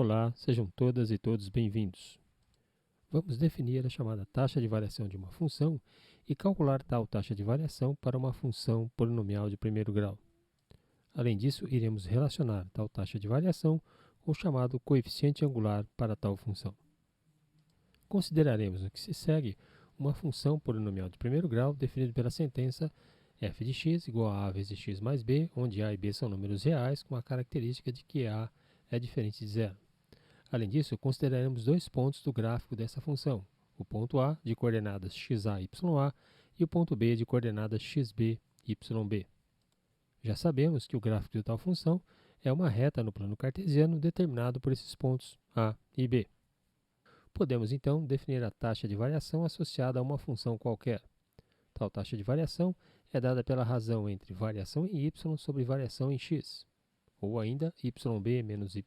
Olá, sejam todas e todos bem-vindos. Vamos definir a chamada taxa de variação de uma função e calcular tal taxa de variação para uma função polinomial de primeiro grau. Além disso, iremos relacionar tal taxa de variação com o chamado coeficiente angular para tal função. Consideraremos no que se segue uma função polinomial de primeiro grau definida pela sentença f de x igual a vezes x mais b, onde a e b são números reais com a característica de que a é diferente de zero. Além disso, consideraremos dois pontos do gráfico dessa função, o ponto A de coordenadas xa, ya e o ponto B de coordenadas xb, yb. Já sabemos que o gráfico de tal função é uma reta no plano cartesiano determinado por esses pontos A e B. Podemos então definir a taxa de variação associada a uma função qualquer. Tal taxa de variação é dada pela razão entre variação em y sobre variação em x, ou ainda yb menos ya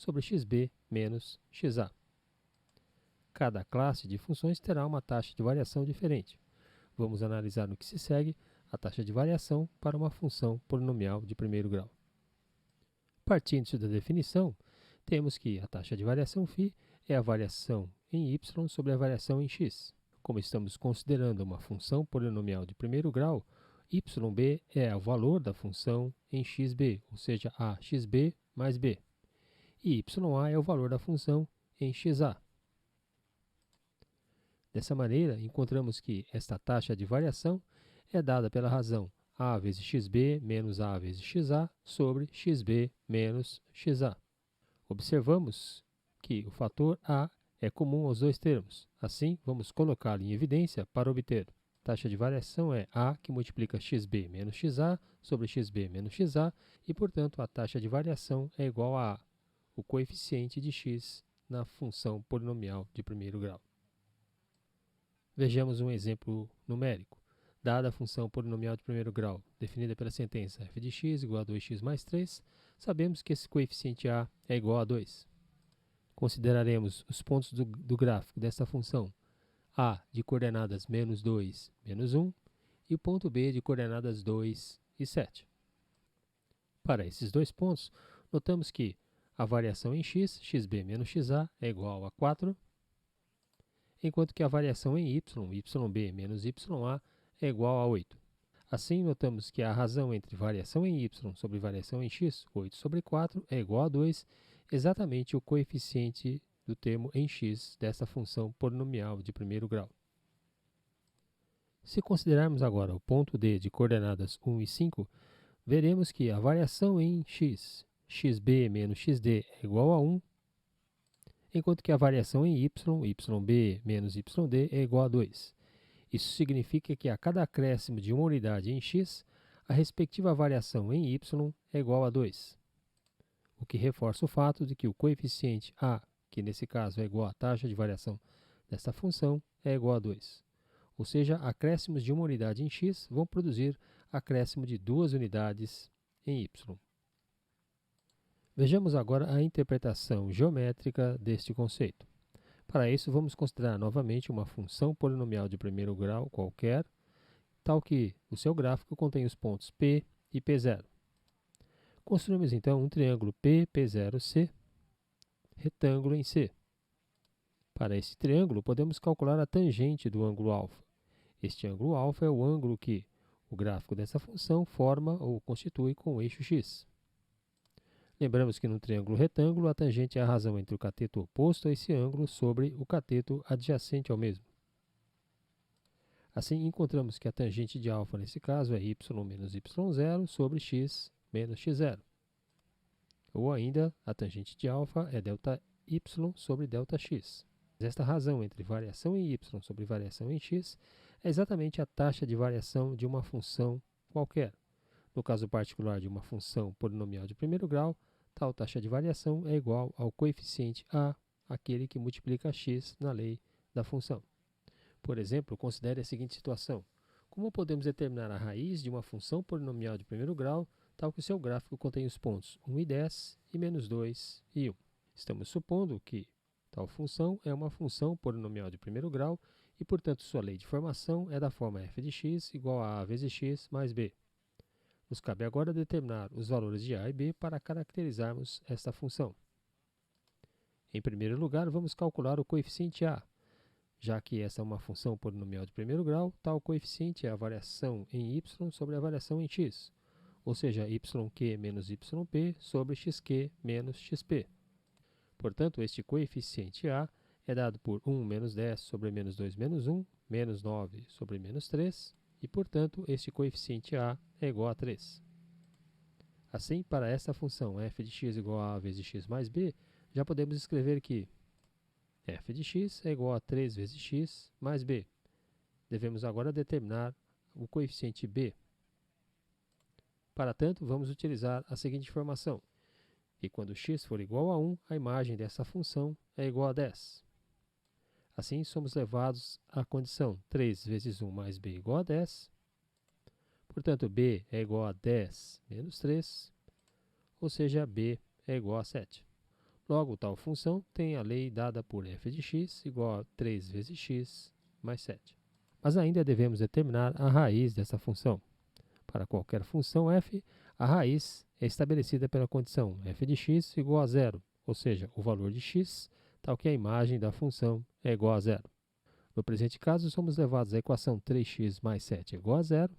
sobre xb menos xa. Cada classe de funções terá uma taxa de variação diferente. Vamos analisar no que se segue a taxa de variação para uma função polinomial de primeiro grau. Partindo da definição, temos que a taxa de variação φ é a variação em y sobre a variação em x. Como estamos considerando uma função polinomial de primeiro grau, yb é o valor da função em xb, ou seja, a xb mais b. E ya é o valor da função em xa. Dessa maneira, encontramos que esta taxa de variação é dada pela razão a vezes xb menos a vezes xa sobre xb menos xa. Observamos que o fator a é comum aos dois termos. Assim, vamos colocá-lo em evidência para obter. Taxa de variação é a que multiplica xb menos xa sobre xb menos xa e, portanto, a taxa de variação é igual a o coeficiente de x na função polinomial de primeiro grau. Vejamos um exemplo numérico. Dada a função polinomial de primeiro grau, definida pela sentença f de x igual a 2x mais 3, sabemos que esse coeficiente a é igual a 2. Consideraremos os pontos do gráfico desta função a de coordenadas menos 2, menos 1, e o ponto b de coordenadas 2 e 7. Para esses dois pontos, notamos que a variação em x, xb menos xa, é igual a 4, enquanto que a variação em y, yb menos ya, é igual a 8. Assim, notamos que a razão entre variação em y sobre variação em x, 8 sobre 4, é igual a 2, exatamente o coeficiente do termo em x dessa função polinomial de primeiro grau. Se considerarmos agora o ponto D de coordenadas 1 e 5, veremos que a variação em x, xb menos xd é igual a 1, enquanto que a variação em y, yb menos yd é igual a 2. Isso significa que a cada acréscimo de uma unidade em x, a respectiva variação em y é igual a 2, o que reforça o fato de que o coeficiente a, que nesse caso é igual à taxa de variação desta função, é igual a 2. Ou seja, acréscimos de uma unidade em x vão produzir acréscimo de duas unidades em y. Vejamos agora a interpretação geométrica deste conceito. Para isso, vamos considerar novamente uma função polinomial de primeiro grau qualquer, tal que o seu gráfico contém os pontos P e P0. Construímos então um triângulo P0C, retângulo em C. Para esse triângulo, podemos calcular a tangente do ângulo α. Este ângulo α é o ângulo que o gráfico dessa função forma ou constitui com o eixo x. Lembramos que no triângulo retângulo, a tangente é a razão entre o cateto oposto a esse ângulo sobre o cateto adjacente ao mesmo. Assim, encontramos que a tangente de α, nesse caso, é y menos y0 sobre x menos x0. Ou ainda, a tangente de α é ΔY sobre ΔX. Esta razão entre variação em y sobre variação em x é exatamente a taxa de variação de uma função qualquer. No caso particular de uma função polinomial de primeiro grau, tal taxa de variação é igual ao coeficiente a, aquele que multiplica x na lei da função. Por exemplo, considere a seguinte situação. Como podemos determinar a raiz de uma função polinomial de primeiro grau, tal que o seu gráfico contém os pontos 1 e 10 e menos 2 e 1? Estamos supondo que tal função é uma função polinomial de primeiro grau e, portanto, sua lei de formação é da forma f de x igual a vezes x mais b. Nos cabe agora determinar os valores de a e b para caracterizarmos esta função. Em primeiro lugar, vamos calcular o coeficiente a. Já que essa é uma função polinomial de primeiro grau, tal coeficiente é a variação em y sobre a variação em x, ou seja, yq menos yp sobre xq menos xp. Portanto, este coeficiente a é dado por 1 menos 10 sobre menos 2 menos 1, menos 9 sobre menos 3, e, portanto, este coeficiente a é igual a 3. Assim, para esta função f de x igual a vezes x mais b, já podemos escrever que f de x é igual a 3 vezes x mais b. Devemos agora determinar o coeficiente b. Para tanto, vamos utilizar a seguinte informação, que quando x for igual a 1, a imagem dessa função é igual a 10. Assim, somos levados à condição 3 vezes 1 mais b igual a 10. Portanto, b é igual a 10 menos 3, ou seja, b é igual a 7. Logo, tal função tem a lei dada por f de x igual a 3 vezes x mais 7. Mas ainda devemos determinar a raiz dessa função. Para qualquer função f, a raiz é estabelecida pela condição f de x igual a 0, ou seja, o valor de x, tal que a imagem da função é igual a 0. No presente caso, somos levados à equação 3x mais 7 é igual a 0,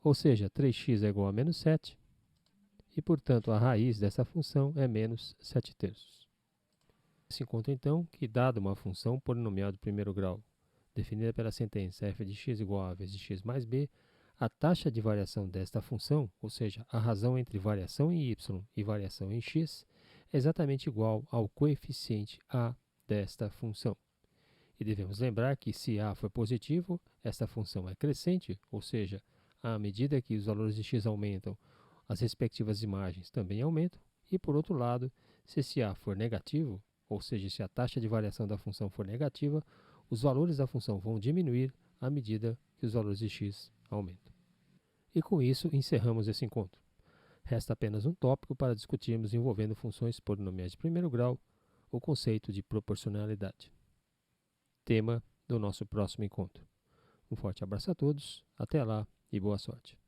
ou seja, 3x é igual a menos 7, e, portanto, a raiz dessa função é menos 7/3. Se encontra, então, que, dado uma função polinomial de primeiro grau, definida pela sentença f de x igual a vezes x mais b, a taxa de variação desta função, ou seja, a razão entre variação em y e variação em x, é exatamente igual ao coeficiente a desta função. E devemos lembrar que, se a for positivo, esta função é crescente, ou seja, à medida que os valores de x aumentam, as respectivas imagens também aumentam, e, por outro lado, se esse a for negativo, ou seja, se a taxa de variação da função for negativa, os valores da função vão diminuir à medida que os valores de x aumentam. E com isso, encerramos esse encontro. Resta apenas um tópico para discutirmos envolvendo funções polinomiais de primeiro grau, o conceito de proporcionalidade. Tema do nosso próximo encontro. Um forte abraço a todos, até lá e boa sorte.